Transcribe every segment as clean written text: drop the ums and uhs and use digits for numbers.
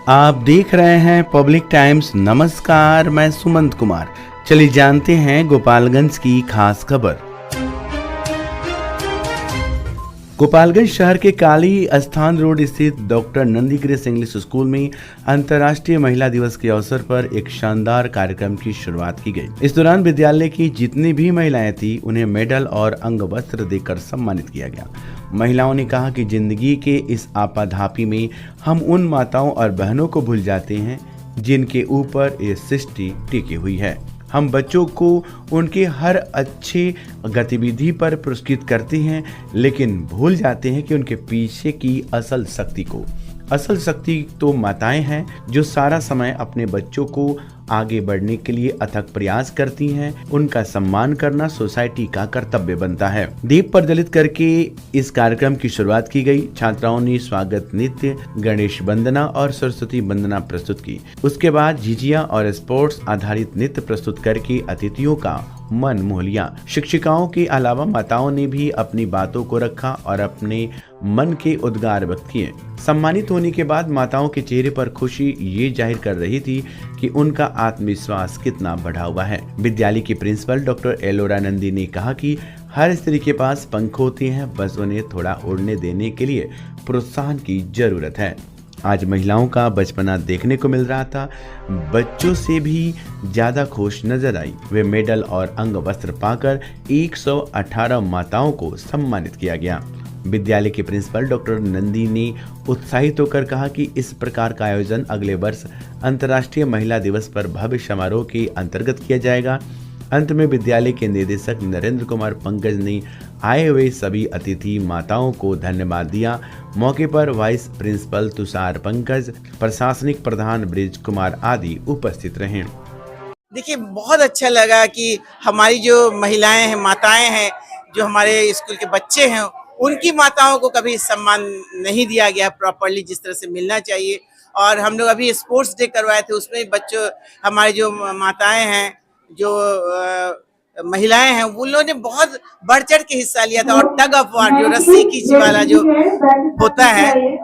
आप देख रहे हैं पब्लिक टाइम्स। नमस्कार, मैं सुमंत कुमार। चलिए जानते हैं गोपालगंज की खास खबर। गोपालगंज शहर के काली स्थान रोड स्थित doctor Nandi grace English school में अंतर्राष्ट्रीय महिला दिवस के अवसर पर एक शानदार कार्यक्रम की शुरुआत की गई। इस दौरान विद्यालय की जितनी भी महिलाएं थी उन्हें मेडल और अंग वस्त्र देकर सम्मानित किया गया। महिलाओं ने कहा कि जिंदगी के इस आपाधापी में हम उन माताओं और बहनों को भूल जाते हैं जिनके ऊपर ये सृष्टि टिकी हुई है। हम बच्चों को उनके हर अच्छे गतिविधि पर पुरस्कृत करते हैं, लेकिन भूल जाते हैं कि उनके पीछे की असल शक्ति तो माताएं हैं जो सारा समय अपने बच्चों को आगे बढ़ने के लिए अथक प्रयास करती हैं। उनका सम्मान करना सोसाइटी का कर्तव्य बनता है। दीप प्रज्वलित करके इस कार्यक्रम की शुरुआत की गई। छात्राओं ने स्वागत नृत्य, गणेश वंदना और सरस्वती वंदना प्रस्तुत की। उसके बाद झिझिया और स्पोर्ट्स आधारित नृत्य प्रस्तुत करके अतिथियों का मन मोह लिया। शिक्षिकाओं के अलावा माताओं ने भी अपनी बातों को रखा और अपने मन के उद्गार व्यक्त किए। सम्मानित होने के बाद माताओं के चेहरे पर खुशी ये जाहिर कर रही थी कि उनका आत्मविश्वास कितना बढ़ा हुआ है। विद्यालय की प्रिंसिपल डॉक्टर एलोरा नंदी ने कहा कि हर स्त्री के पास पंख होते हैं, बस उन्हें थोड़ा उड़ने देने के लिए प्रोत्साहन की जरूरत है। आज महिलाओं का बचपना देखने को मिल रहा था। बच्चों से भी ज्यादा खुश नजर आई। वे मेडल और अंग वस्त्र पाकर 118 माताओं को सम्मानित किया गया। विद्यालय के प्रिंसिपल डॉक्टर नंदी ने उत्साहित होकर कहा कि इस प्रकार का आयोजन अगले वर्ष अंतर्राष्ट्रीय महिला दिवस पर भव्य समारोह के अंतर्गत किया जाएगा। अंत में विद्यालय के निदेशक नरेंद्र कुमार पंकज ने आए हुए सभी अतिथि माताओं को धन्यवाद दिया। मौके पर वाइस प्रिंसिपल तुषार पंकज, प्रशासनिक प्रधान ब्रिज कुमार आदि उपस्थित रहे। देखिए, बहुत अच्छा लगा कि हमारी जो महिलाएं हैं, माताएं हैं, जो हमारे स्कूल के बच्चे हैं, उनकी माताओं को कभी सम्मान नहीं दिया गया प्रॉपर्ली जिस तरह से मिलना चाहिए। और हम लोग अभी स्पोर्ट्स डे करवाए थे, उसमें बच्चों, हमारे जो माताएं हैं, जो महिलाएं हैं, उन लोगों ने बहुत बढ़ चढ़ के हिस्सा लिया था। और टग ऑफ वार, जो रस्सी खींच वाला जो होता है,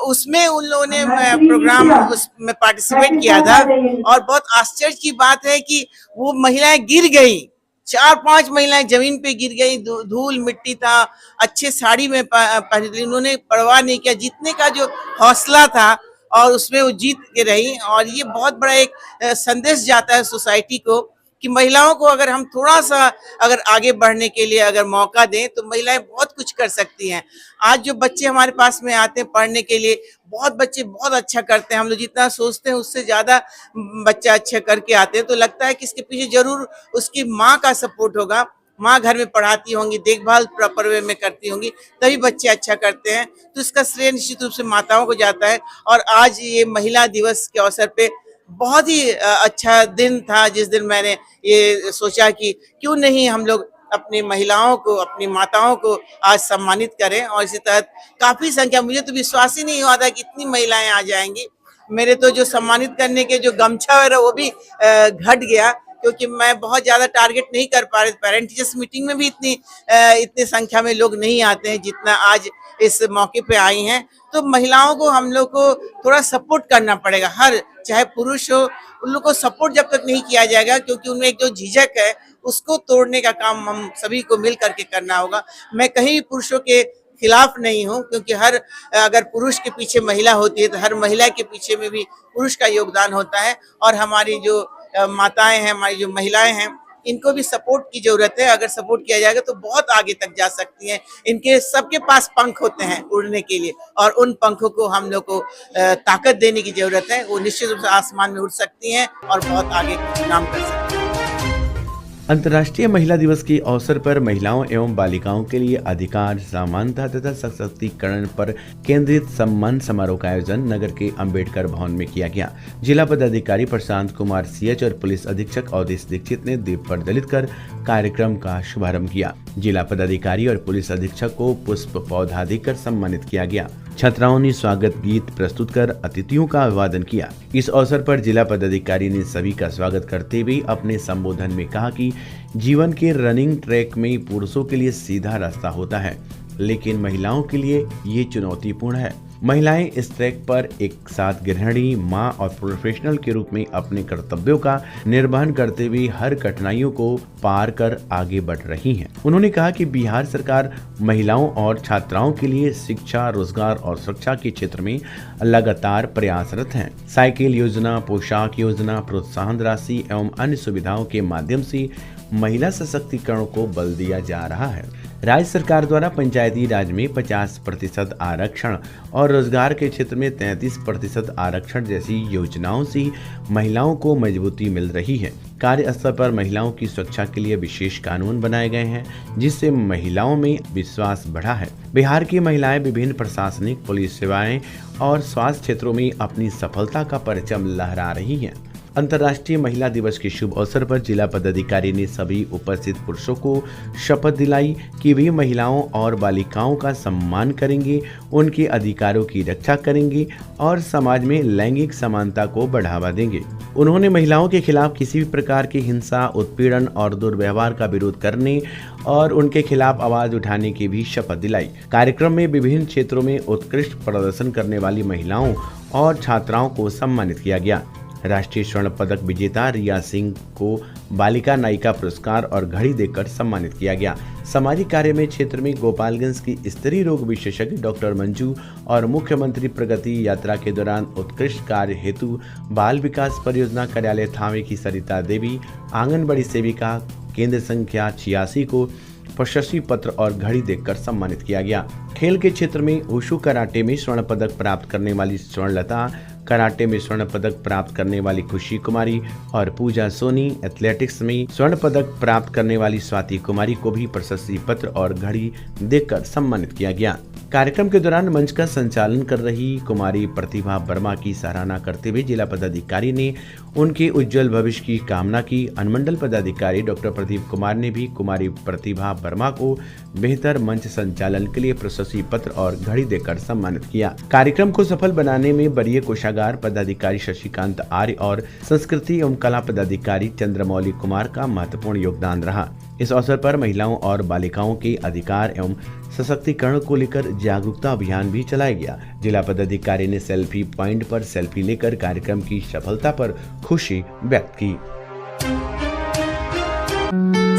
उसमें उन लोगों ने प्रोग्राम उसमें पार्टिसिपेट किया था। और बहुत आश्चर्य की बात है कि वो महिलाएं गिर गई, 4-5 महिलाएं जमीन पे गिर गई। धूल मिट्टी था, अच्छे साड़ी में पहनी थी, उन्होंने परवाह नहीं किया। जीतने का जो हौसला था और उसमें वो जीत के रही। और ये बहुत बड़ा एक संदेश जाता है सोसाइटी को कि महिलाओं को अगर हम थोड़ा सा अगर आगे बढ़ने के लिए अगर मौका दें तो महिलाएं बहुत कुछ कर सकती हैं। आज जो बच्चे हमारे पास में आते हैं पढ़ने के लिए, बहुत बच्चे बहुत अच्छा करते हैं। हम लोग जितना सोचते हैं उससे ज्यादा बच्चा अच्छा करके आते हैं। तो लगता है कि इसके पीछे जरूर उसकी माँ का सपोर्ट होगा। माँ घर में पढ़ाती होंगी, देखभाल प्रॉपर वे में करती होंगी, तभी बच्चे अच्छा करते हैं। तो इसका श्रेय निश्चित रूप से माताओं को जाता है। और आज ये महिला दिवस के अवसर पे बहुत ही अच्छा दिन था, जिस दिन मैंने ये सोचा कि क्यों नहीं हम लोग अपनी महिलाओं को, अपनी माताओं को आज सम्मानित करें। और इसी तहत काफी संख्या, मुझे तो विश्वास ही नहीं हुआ था कि इतनी महिलाएं आ जाएंगी। मेरे तो जो सम्मानित करने के जो गमछा है वो भी घट गया, क्योंकि मैं बहुत ज्यादा टारगेट नहीं कर पा रहे। पेरेंट टीचर्स मीटिंग में भी इतनी संख्या में लोग नहीं आते हैं जितना आज इस मौके पे आई हैं। तो महिलाओं को हम लोग को थोड़ा सपोर्ट करना पड़ेगा, हर चाहे पुरुष हो, उन लोग को सपोर्ट जब तक नहीं किया जाएगा, क्योंकि उनमें एक जो झिझक है उसको तोड़ने का काम हम सभी को मिल करके करना होगा। मैं कहीं पुरुषों के खिलाफ नहीं हूँ, क्योंकि हर अगर पुरुष के पीछे महिला होती है तो हर महिला के पीछे में भी पुरुष का योगदान होता है। और हमारी जो माताएं हैं, हमारी जो महिलाएं हैं, इनको भी सपोर्ट की जरूरत है। अगर सपोर्ट किया जाएगा तो बहुत आगे तक जा सकती हैं। इनके सबके पास पंख होते हैं उड़ने के लिए, और उन पंखों को हम लोग को ताकत देने की जरूरत है। वो निश्चित रूप से आसमान में उड़ सकती हैं और बहुत आगे काम कर सकती हैं। अंतर्राष्ट्रीय महिला दिवस के अवसर पर महिलाओं एवं बालिकाओं के लिए अधिकार, समानता तथा सशक्तिकरण पर केंद्रित सम्मान समारोह का आयोजन नगर के अंबेडकर भवन में किया गया। जिला पदाधिकारी प्रशांत कुमार CH और पुलिस अधीक्षक अवधेश दीक्षित ने दीप प्रज्वलित कर कार्यक्रम का शुभारंभ किया। जिला पदाधिकारी और पुलिस अधीक्षक को पुष्प पौधा देकर सम्मानित किया गया। छात्राओं ने स्वागत गीत प्रस्तुत कर अतिथियों का अभिवादन किया। इस अवसर पर जिला पदाधिकारी ने सभी का स्वागत करते हुए अपने संबोधन में कहा कि जीवन के रनिंग ट्रैक में पुरुषों के लिए सीधा रास्ता होता है, लेकिन महिलाओं के लिए ये चुनौतीपूर्ण है। महिलाएं इस ट्रैक पर एक साथ गृहिणी, मां और प्रोफेशनल के रूप में अपने कर्तव्यों का निर्वहन करते हुए हर कठिनाइयों को पार कर आगे बढ़ रही हैं। उन्होंने कहा कि बिहार सरकार महिलाओं और छात्राओं के लिए शिक्षा, रोजगार और सुरक्षा के क्षेत्र में लगातार प्रयासरत है। साइकिल योजना, पोशाक योजना, प्रोत्साहन राशि एवं अन्य सुविधाओं के माध्यम से महिला सशक्तिकरण को बल दिया जा रहा है। राज्य सरकार द्वारा पंचायती राज में 50% आरक्षण और रोजगार के क्षेत्र में 33% आरक्षण जैसी योजनाओं से महिलाओं को मजबूती मिल रही है। कार्यस्थल पर महिलाओं की सुरक्षा के लिए विशेष कानून बनाए गए हैं, जिससे महिलाओं में विश्वास बढ़ा है। बिहार की महिलाएं विभिन्न प्रशासनिक, पुलिस सेवाएं और स्वास्थ्य क्षेत्रों में अपनी सफलता का परचम लहरा रही हैं। अंतर्राष्ट्रीय महिला दिवस के शुभ अवसर पर जिला पदाधिकारी ने सभी उपस्थित पुरुषों को शपथ दिलाई कि वे महिलाओं और बालिकाओं का सम्मान करेंगे, उनके अधिकारों की रक्षा करेंगे और समाज में लैंगिक समानता को बढ़ावा देंगे। उन्होंने महिलाओं के खिलाफ किसी भी प्रकार की हिंसा, उत्पीड़न और दुर्व्यवहार का विरोध करने और उनके खिलाफ आवाज उठाने की भी शपथ दिलाई। कार्यक्रम में विभिन्न क्षेत्रों में उत्कृष्ट प्रदर्शन करने वाली महिलाओं और छात्राओं को सम्मानित किया गया। राष्ट्रीय स्वर्ण पदक विजेता रिया सिंह को बालिका नायिका पुरस्कार और घड़ी देकर सम्मानित किया गया। सामाजिक कार्य में क्षेत्र में गोपालगंज की स्त्री रोग विशेषज्ञ डॉक्टर मंजू और मुख्यमंत्री प्रगति यात्रा के दौरान उत्कृष्ट कार्य हेतु बाल विकास परियोजना कार्यालय थावे की सरिता देवी, आंगनबाड़ी सेविका केंद्र संख्या 86 को प्रशस्ति पत्र और घड़ी देकर सम्मानित किया गया। खेल के क्षेत्र में वुशु कराटे में स्वर्ण पदक प्राप्त करने वाली स्वर्णलता, कराटे में स्वर्ण पदक प्राप्त करने वाली खुशी कुमारी और पूजा सोनी, एथलेटिक्स में स्वर्ण पदक प्राप्त करने वाली स्वाति कुमारी को भी प्रशस्ति पत्र और घड़ी देकर सम्मानित किया गया। कार्यक्रम के दौरान मंच का संचालन कर रही कुमारी प्रतिभा वर्मा की सराहना करते हुए जिला पदाधिकारी ने उनके उज्जवल भविष्य की कामना की। अनुमंडल पदाधिकारी डॉक्टर प्रदीप कुमार ने भी कुमारी प्रतिभा वर्मा को बेहतर मंच संचालन के लिए प्रशस्ति पत्र और घड़ी देकर सम्मानित किया। कार्यक्रम को सफल बनाने में वरीय कोषागार पदाधिकारी शशिकांत आर्य और संस्कृति एवं कला पदाधिकारी चंद्रमौली कुमार का महत्वपूर्ण योगदान रहा। इस अवसर पर महिलाओं और बालिकाओं के अधिकार एवं सशक्तिकरण को लेकर जागरूकता अभियान भी चलाया गया। जिला पदाधिकारी ने सेल्फी पॉइंट पर सेल्फी लेकर कार्यक्रम की सफलता पर खुशी व्यक्त की।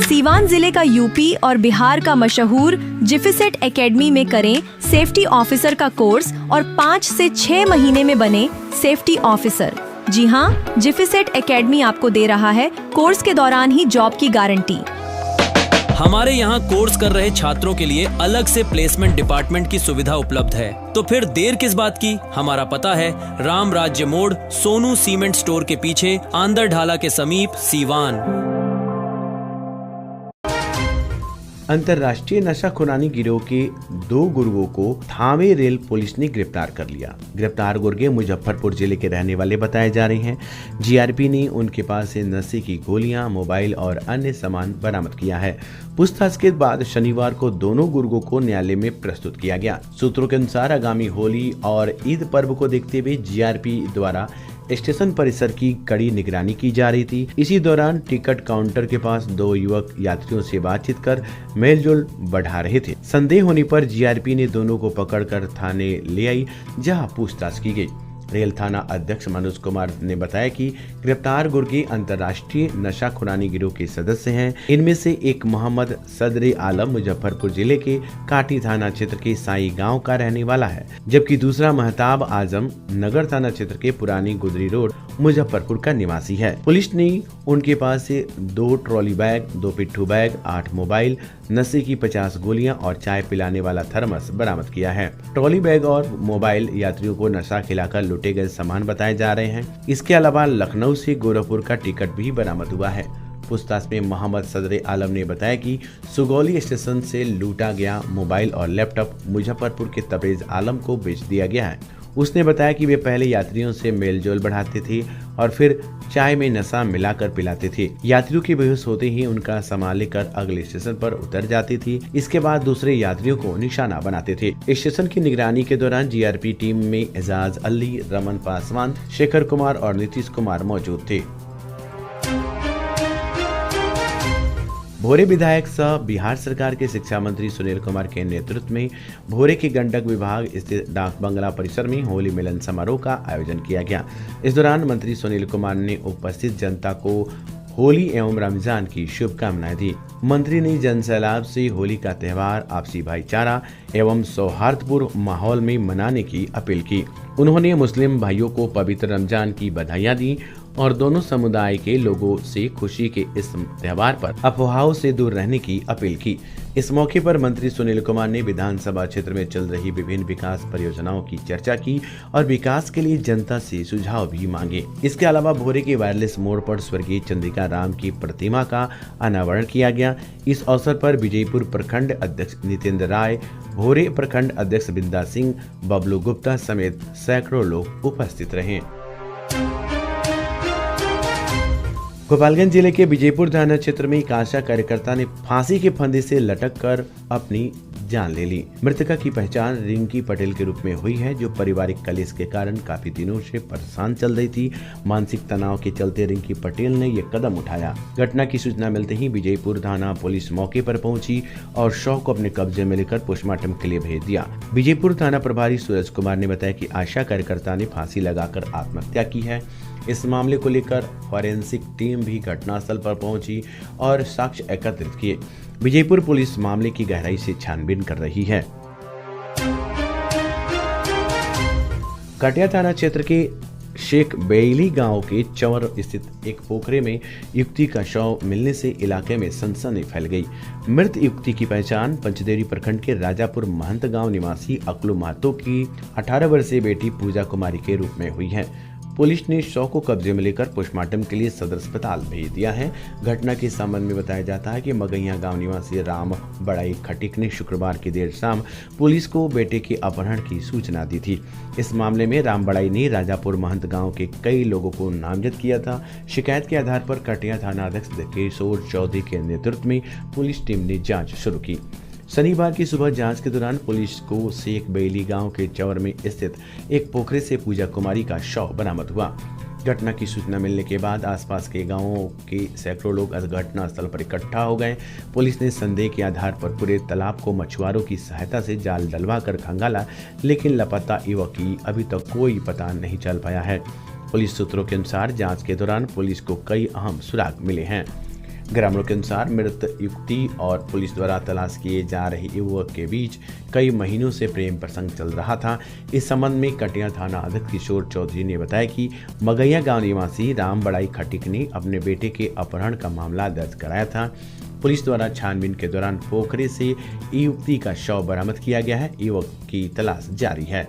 सीवान जिले का यूपी और बिहार का मशहूर जिफिसेट एकेडमी में करें सेफ्टी ऑफिसर का कोर्स और 5 से 6 महीने में बने सेफ्टी ऑफिसर। जी हाँ, जिफिसेट एकेडमी आपको दे रहा है कोर्स के दौरान ही जॉब की गारंटी। हमारे यहाँ कोर्स कर रहे छात्रों के लिए अलग से प्लेसमेंट डिपार्टमेंट की सुविधा उपलब्ध है। तो फिर देर किस बात की? हमारा पता है राम राज्य मोड़, सोनू सीमेंट स्टोर के पीछे, आंदर ढाला के समीप, सीवान। अंतर्राष्ट्रीय नशाखुरानी गिरोह के 2 गुर्गों को थावे रेल पुलिस ने गिरफ्तार कर लिया। गिरफ्तार गुर्गे मुजफ्फरपुर जिले के रहने वाले बताए जा रहे हैं। जीआरपी ने उनके पास से नशे की गोलियां, मोबाइल और अन्य सामान बरामद किया है। पूछताछ के बाद शनिवार को दोनों गुर्गों को न्यायालय में प्रस्तुत किया गया। सूत्रों के अनुसार आगामी होली और ईद पर्व को देखते हुए जीआरपी द्वारा स्टेशन परिसर की कड़ी निगरानी की जा रही थी। इसी दौरान टिकट काउंटर के पास 2 युवक यात्रियों से बातचीत कर मेलजोल बढ़ा रहे थे। संदेह होने पर जीआरपी ने दोनों को पकड़कर थाने ले आई, जहां पूछताछ की गई। रेल थाना अध्यक्ष मनोज कुमार ने बताया कि गिरफ्तार गुर्गे अंतर्राष्ट्रीय नशाखुरानी गिरोह के सदस्य हैं। इनमें से एक मोहम्मद सदरे आलम मुजफ्फरपुर जिले के काटी थाना क्षेत्र के साई गांव का रहने वाला है, जबकि दूसरा महताब आजम नगर थाना क्षेत्र के पुरानी गुदरी रोड मुजफ्फरपुर का निवासी है। पुलिस ने उनके पास से 2 ट्रॉली बैग, 2 पिट्ठू बैग, 8 मोबाइल, नशे की 50 गोलियां और चाय पिलाने वाला थर्मस बरामद किया है। ट्रॉली बैग और मोबाइल यात्रियों को नशा खिलाकर लूटे गए सामान बताए जा रहे हैं। इसके अलावा लखनऊ से गोरखपुर का टिकट भी बरामद हुआ है। पूछताछ में मोहम्मद सदरे आलम ने बताया कि सुगौली स्टेशन से लूटा गया मोबाइल और लैपटॉप मुजफ्फरपुर के तबरेज आलम को बेच दिया गया है। उसने बताया कि वे पहले यात्रियों से मेलजोल बढ़ाते थे और फिर चाय में नशा मिलाकर पिलाते थे। यात्रियों की बेहोश होते ही उनका सामान लेकर अगले स्टेशन पर उतर जाती थी। इसके बाद दूसरे यात्रियों को निशाना बनाते थे। स्टेशन की निगरानी के दौरान जीआरपी टीम में एजाज अली, रमन पासवान, शेखर कुमार और नीतीश कुमार मौजूद थे। भोरे विधायक सह बिहार सरकार के शिक्षा मंत्री सुनील कुमार के नेतृत्व में भोरे के गंडक विभाग स्थित डाक बंगला परिसर में होली मिलन समारोह का आयोजन किया गया। इस दौरान मंत्री सुनील कुमार ने उपस्थित जनता को होली एवं रमजान की शुभकामनाएं दी। मंत्री ने जन सैलाब से होली का त्योहार आपसी भाईचारा एवं सौहार्दपूर्ण माहौल में मनाने की अपील की। उन्होंने मुस्लिम भाइयों को पवित्र रमजान की बधाइयां दी और दोनों समुदाय के लोगों से खुशी के इस त्योहार पर अफवाहों से दूर रहने की अपील की। इस मौके पर मंत्री सुनील कुमार ने विधानसभा क्षेत्र में चल रही विभिन्न विकास परियोजनाओं की चर्चा की और विकास के लिए जनता से सुझाव भी मांगे। इसके अलावा भोरे के वायरलेस मोड़ पर स्वर्गीय चंद्रिका राम की प्रतिमा का अनावरण किया गया। इस अवसर पर विजयपुर प्रखंड अध्यक्ष नितेंद्र राय, भोरे प्रखंड अध्यक्ष बिंदा सिंह, बबलू गुप्ता समेत सैकड़ों लोग उपस्थित रहे। गोपालगंज जिले के विजयपुर थाना क्षेत्र में एक आशा कार्यकर्ता ने फांसी के फंदे से लटक कर अपनी जान ले ली। मृतका की पहचान रिंकी पटेल के रूप में हुई है, जो पारिवारिक कलेश के कारण काफी दिनों से परेशान चल रही थी। मानसिक तनाव के चलते रिंकी पटेल ने यह कदम उठाया। घटना की सूचना मिलते ही विजयपुर थाना पुलिस मौके पर पहुंची और शव को अपने कब्जे में लेकर पोस्टमार्टम के लिए भेज दिया। विजयपुर थाना प्रभारी सूरज कुमार ने बताया कि आशा कार्यकर्ता ने फांसी लगाकर आत्महत्या की है। इस मामले को लेकर फॉरेंसिक टीम भी घटनास्थल पर पहुंची और साक्ष्य एकत्रित किए। विजयपुर पुलिस मामले की गहराई से छानबीन कर रही है। कटिया थाना क्षेत्र के शेख बेइली गांव के चंवर स्थित एक पोखरे में युवती का शव मिलने से इलाके में सनसनी फैल गई। मृत युवती की पहचान पंचदेवरी प्रखंड के राजापुर महंत गांव निवासी अकलू महतो की 18 वर्षीय बेटी पूजा कुमारी के रूप में हुई है। पुलिस ने शव को कब्जे में लेकर पोस्टमार्टम के लिए सदर अस्पताल भेज दिया है। घटना के संबंध में बताया जाता है कि मगैया गांव निवासी राम बड़ाई खटिक ने शुक्रवार की देर शाम पुलिस को बेटे के अपहरण की सूचना दी थी। इस मामले में राम बड़ाई ने राजापुर महंत गांव के कई लोगों को नामजद किया था। शिकायत के आधार पर कटिया थाना अध्यक्ष किशोर चौधरी के नेतृत्व में पुलिस टीम ने जाँच शुरू की। शनिवार की सुबह जांच के दौरान पुलिस को शेख बेइली गांव के चंवर में स्थित एक पोखरे से पूजा कुमारी का शव बरामद हुआ। घटना की सूचना मिलने के बाद आसपास के गांवों के सैकड़ों लोग घटना स्थल पर इकट्ठा हो गए। पुलिस ने संदेह के आधार पर पूरे तालाब को मछुआरों की सहायता से जाल डलवा कर खंगाला, लेकिन लापता युवक की अभी तक कोई पता नहीं चल पाया है। पुलिस सूत्रों के अनुसार जाँच के दौरान पुलिस को कई अहम सुराग मिले हैं। ग्रामीणों के अनुसार मृत युवती और पुलिस द्वारा तलाश किए जा रहे युवक के बीच कई महीनों से प्रेम प्रसंग चल रहा था। इस संबंध में कटिया थाना अध्यक्ष किशोर चौधरी ने बताया कि मगैया गांव निवासी राम बड़ाई खटिक ने अपने बेटे के अपहरण का मामला दर्ज कराया था। पुलिस द्वारा छानबीन के दौरान पोखरे से युवती का शव बरामद किया गया है। युवक की तलाश जारी है।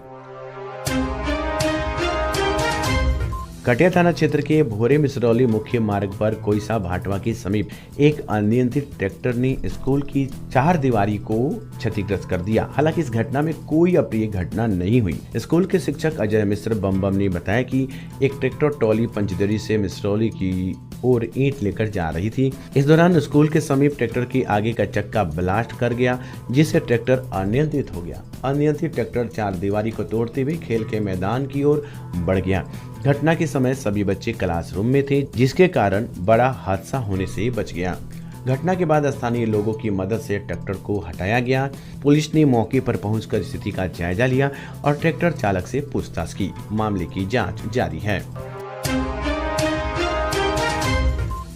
कटिया थाना क्षेत्र के भोरे मिसरौली मुख्य मार्ग पर कोईसा भाटवा के समीप एक अनियंत्रित ट्रैक्टर ने स्कूल की 4 दीवारी को क्षतिग्रस्त कर दिया। हालांकि इस घटना में कोई अप्रिय घटना नहीं हुई। स्कूल के शिक्षक अजय मिश्र बम ने बताया कि एक ट्रैक्टर ट्रॉली पंचदेवरी से मिसरौली की ओर ईंट लेकर जा रही थी। इस दौरान स्कूल के समीप ट्रैक्टर के आगे का चक्का ब्लास्ट कर गया, जिससे ट्रैक्टर अनियंत्रित हो गया। अनियंत्रित ट्रैक्टर 4 दीवारी को तोड़ते हुए खेल के मैदान की ओर बढ़ गया। घटना के समय सभी बच्चे क्लासरूम में थे, जिसके कारण बड़ा हादसा होने से बच गया। घटना के बाद स्थानीय लोगों की मदद से ट्रैक्टर को हटाया गया। पुलिस ने मौके पर पहुंचकर स्थिति का जायजा लिया और ट्रैक्टर चालक से पूछताछ की। मामले की जांच जारी है।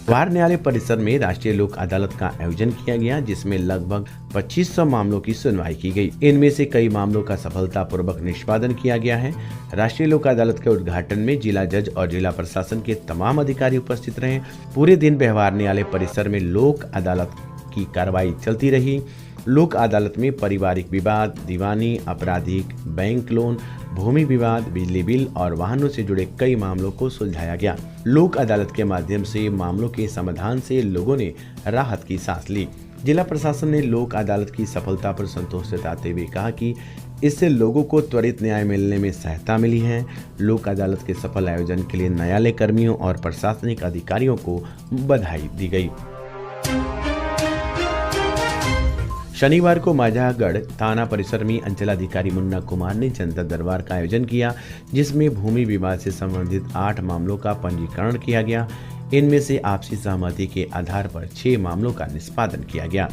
बिहार न्यायालय परिसर में राष्ट्रीय लोक अदालत का आयोजन किया गया, जिसमें लगभग 2500 मामलों की सुनवाई की गई। इनमें से कई मामलों का सफलतापूर्वक निष्पादन किया गया है। राष्ट्रीय लोक अदालत के उद्घाटन में जिला जज और जिला प्रशासन के तमाम अधिकारी उपस्थित रहे। पूरे दिन बिहार न्यायालय परिसर में लोक अदालत की कार्रवाई चलती रही। लोक अदालत में पारिवारिक विवाद, दीवानी, आपराधिक, बैंक लोन, भूमि विवाद, बिजली बिल और वाहनों से जुड़े कई मामलों को सुलझाया गया। लोक अदालत के माध्यम से मामलों के समाधान से लोगों ने राहत की सांस ली। जिला प्रशासन ने लोक अदालत की सफलता पर संतोष जताते हुए कहा कि इससे लोगों को त्वरित न्याय मिलने में सहायता मिली है। लोक अदालत के सफल आयोजन के लिए न्यायालय कर्मियों और प्रशासनिक अधिकारियों को बधाई दी गई। शनिवार को माझागढ़ थाना परिसर में अंचलाधिकारी मुन्ना कुमार ने जनता दरबार का आयोजन किया, जिसमें भूमि विवाद से संबंधित 8 मामलों का पंजीकरण किया गया। इनमें से आपसी सहमति के आधार पर 6 मामलों का निष्पादन किया गया।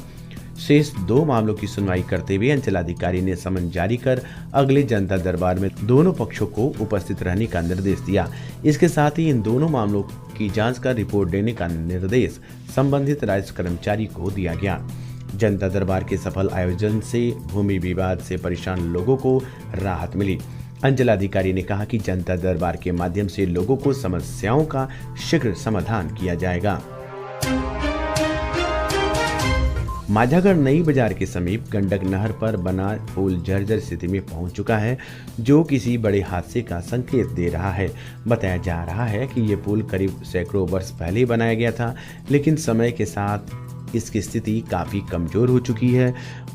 शेष 2 मामलों की सुनवाई करते हुए अंचलाधिकारी ने समन जारी कर अगले जनता दरबार में दोनों पक्षों को उपस्थित रहने का निर्देश दिया। इसके साथ ही इन दोनों मामलों की जांच कर रिपोर्ट देने का निर्देश संबंधित राजस्व कर्मचारी को दिया गया। जनता दरबार के सफल आयोजन से भूमि विवाद से परेशान लोगों को राहत मिली। अंचलाधिकारी ने कहा कि जनता दरबार के माध्यम से लोगों को समस्याओं का शीघ्र समाधान किया जाएगा। माझागढ़ नई बाजार के समीप गंडक नहर पर बना पुल जर्जर स्थिति में पहुंच चुका है, जो किसी बड़े हादसे का संकेत दे रहा है। बताया जा रहा है कि ये पुल करीब सैकड़ों वर्ष पहले बनाया गया था, लेकिन समय के साथ इसकी स्थिति काफी कमजोर हो चुकी है।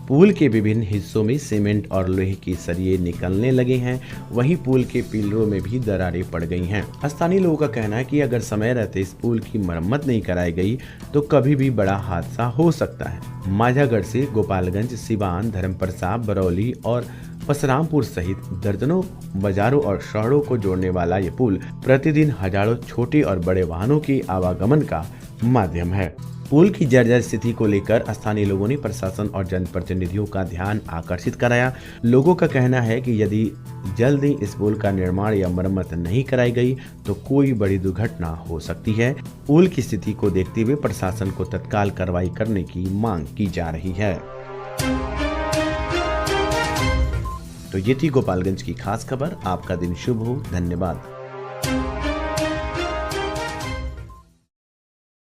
पुल के विभिन्न हिस्सों में सीमेंट और लोहे के सरिये निकलने लगे हैं, वहीं पुल के पिलरों में भी दरारें पड़ गई हैं। स्थानीय लोगों का कहना है कि अगर समय रहते इस पुल की मरम्मत नहीं कराई गई तो कभी भी बड़ा हादसा हो सकता है। माझागढ़ से गोपालगंज, सिवान, धर्मप्रसाद, बरौली और परशुरामपुर सहित दर्जनों बाजारों और शहरों को जोड़ने वाला ये पुल प्रतिदिन हजारों छोटे और बड़े वाहनों के आवागमन का माध्यम है। पुल की जर्जर स्थिति को लेकर स्थानीय लोगों ने प्रशासन और जनप्रतिनिधियों का ध्यान आकर्षित कराया। लोगों का कहना है कि यदि जल्द ही इस पुल का निर्माण या मरम्मत नहीं कराई गई तो कोई बड़ी दुर्घटना हो सकती है। पुल की स्थिति को देखते हुए प्रशासन को तत्काल कार्रवाई करने की मांग की जा रही है। तो ये थी गोपालगंज की खास खबर। आपका दिन शुभ हो। धन्यवाद।